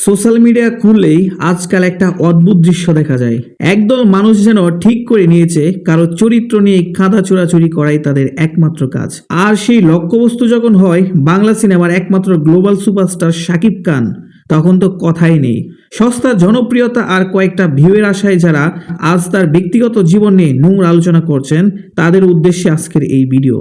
Social media খুললেই আজকাল একটা অদ্ভুত দৃশ্য দেখা যায়। একদল মানুষ যেন ঠিক করে নিয়েছে কারো চরিত্র নিয়ে কাঁদা চোরাচুরি করাই তাদের একমাত্র কাজ। আর সেই লক্ষ্যবস্তু যখন হয় বাংলা সিনেমার একমাত্র গ্লোবাল সুপারস্টার শাকিব খান, তখন তো কথাই নেই। সস্তা জনপ্রিয়তা আর কয়েকটা ভিউয়ের আশায় যারা আজ তার ব্যক্তিগত জীবন নিয়ে নোংরা আলোচনা করছেন, তাদের উদ্দেশ্যে আজকের এই ভিডিও।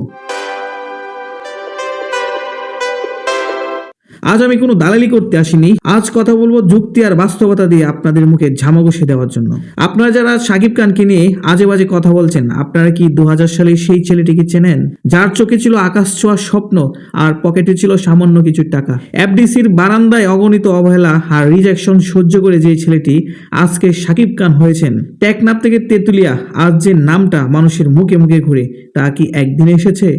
আজ আমি কোনো দালালি করতে আসিনি। আজ কথা বলবো যুক্তি আর বাস্তবতা দিয়ে আপনাদের মুখে ঝামা বসে দেওয়ার জন্য। আপনারা যারা শাকিব খানকে নিয়ে আজে বাজে কথা বলছেন, আপনারা কি 2000 সালে সেই ছেলেটিকে চেনেন যার চোখে ছিল আকাশ ছোঁয়ার স্বপ্ন আর পকেটে ছিল সামান্য কিছু টাকা? এফডিসির বারান্দায় অগণিত অবহেলা আর রিজেকশন সহ্য করে যে ছেলেটি আজকে শাকিব খান হয়েছেন, টেকনাফ থেকে তেতুলিয়া, আজ যে নামটা মানুষের মুখে মুখে ঘুরে, তা কি একদিনে এসেছে?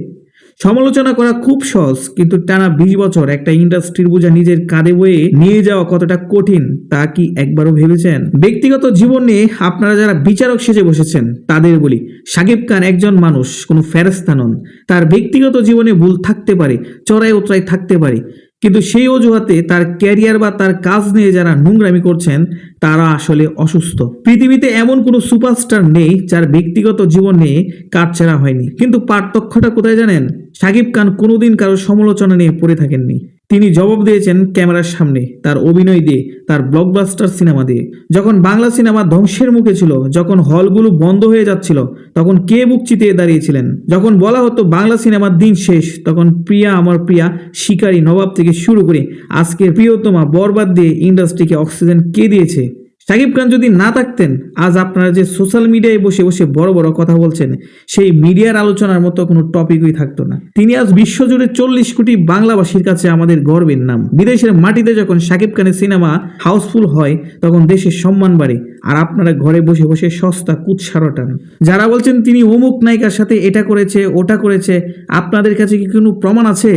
সমালোচনা করা খুব সহজ, কিন্তু টানা 20 বছর একটা ইন্ডাস্ট্রির বোঝা নিজের কাঁধে বয়ে নিয়ে যাওয়া কতটা কঠিন তা কি একবারও ভেবেছেন? ব্যক্তিগত জীবন নিয়ে আপনারা যারা বিচারক সেজে বসেছেন তাদের বলি, শাকিব খান একজন মানুষ, কোনো ফেরেশতা নন। তার ব্যক্তিগত জীবনে ভুল থাকতে পারে, চড়াই উতরাই থাকতে পারে, কিন্তু সেই অজুহাতে তার ক্যারিয়ার বা তার কাজ নিয়ে যারা নোংরামি করছেন তারা আসলে অসুস্থ। পৃথিবীতে এমন কোনো সুপারস্টার নেই যার ব্যক্তিগত জীবন নিয়ে কাটছাড়া হয়নি, কিন্তু পার্থক্যটা কোথায় জানেন? শাকিব খান কোনোদিন কারো সমালোচনা নিয়ে পড়ে থাকেননি। তিনি জবাব দিয়েছেন ক্যামেরার সামনে, তার অভিনয় দিয়ে, তার ব্লকবাস্টার সিনেমা দিয়ে। যখন বাংলা সিনেমা ধ্বংসের মুখে ছিল, যখন হলগুলো বন্ধ হয়ে যাচ্ছিল, তখন কে বুক চিতিয়ে দাঁড়িয়েছিলেন? যখন বলা হতো বাংলা সিনেমার দিন শেষ, তখন প্রিয়া আমার প্রিয়া, শিকারী, নবাব থেকে শুরু করে আজকের প্রিয়তমা, বরবাদ দিয়ে ইন্ডাস্ট্রিকে অক্সিজেন কে দিয়েছে? শাকিব খান যদি না থাকতেন, আজ আপনারা যে সোশ্যাল মিডিয়ায় বসে বসে বড় বড় কথা বলছেন, সেই মিডিয়ার আলোচনার মতো কোনো টপিকই থাকতো না। তিনি আজ বিশ্বজুড়ে 40 কোটি বাংলাভাষীর কাছে আমাদের গর্বের নাম। বিদেশের মাটিতে যখন শাকিব খানের সিনেমা হাউসফুল হয়, তখন দেশের সম্মান বাড়ে, আর আপনারা ঘরে বসে বসে সস্তা কুৎসা রটান। যারা বলছেন তিনি অমুক নায়িকার সাথে এটা করেছে ওটা করেছে, আপনাদের কাছে কি কোনো প্রমাণ আছে?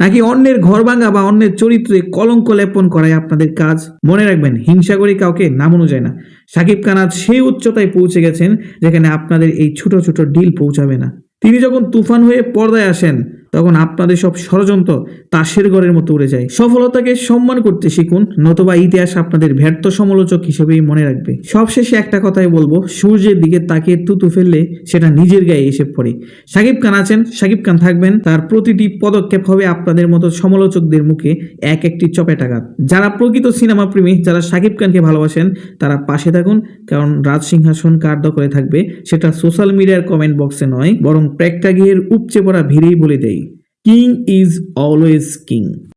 নাকি অন্যের ঘর ভাঙা বা অন্যের চরিত্রে কলঙ্ক লেপন করাই আপনাদের কাজ? মনে রাখবেন, হিংসা করে কাউকে নামানো যায় না। শাকিব খান আজ সেই উচ্চতায় পৌঁছে গেছেন যেখানে আপনাদের এই ছোট ছোট ডিল পৌঁছাবে না। তিনি যখন তুফান হয়ে পর্দায় আসেন, তখন আপনাদের সব ষড়যন্ত্র তাসের ঘরের মতো উড়ে যায়। সফলতাকে সম্মান করতে শিখুন, নতুবা ইতিহাস আপনাদের ব্যর্থ সমালোচক হিসেবেই মনে রাখবে। সবশেষে একটা কথাই বলবো, সূর্যের দিকে তাকিয়ে থুতু ফেললে সেটা নিজের গায়ে এসে পড়ে। শাকিব খান আছেন, শাকিব খান থাকবেন, তার প্রতিটি পদক্ষেপ হবে আপনাদের মতো সমালোচকদের মুখে এক একটি চপেটাঘাত। যারা প্রকৃত সিনেমা প্রেমী, যারা শাকিব খানকে ভালোবাসেন, তারা পাশে থাকুন, কারণ রাজ সিংহাসন কার দখলে থাকবে সেটা সোশ্যাল মিডিয়ার কমেন্ট বক্সে নয়, বরং প্রেক্ষাগৃহের উপচে পড়া ভিড়েই বলে দেয়, কিং ইজ অলওয়েজ কিং।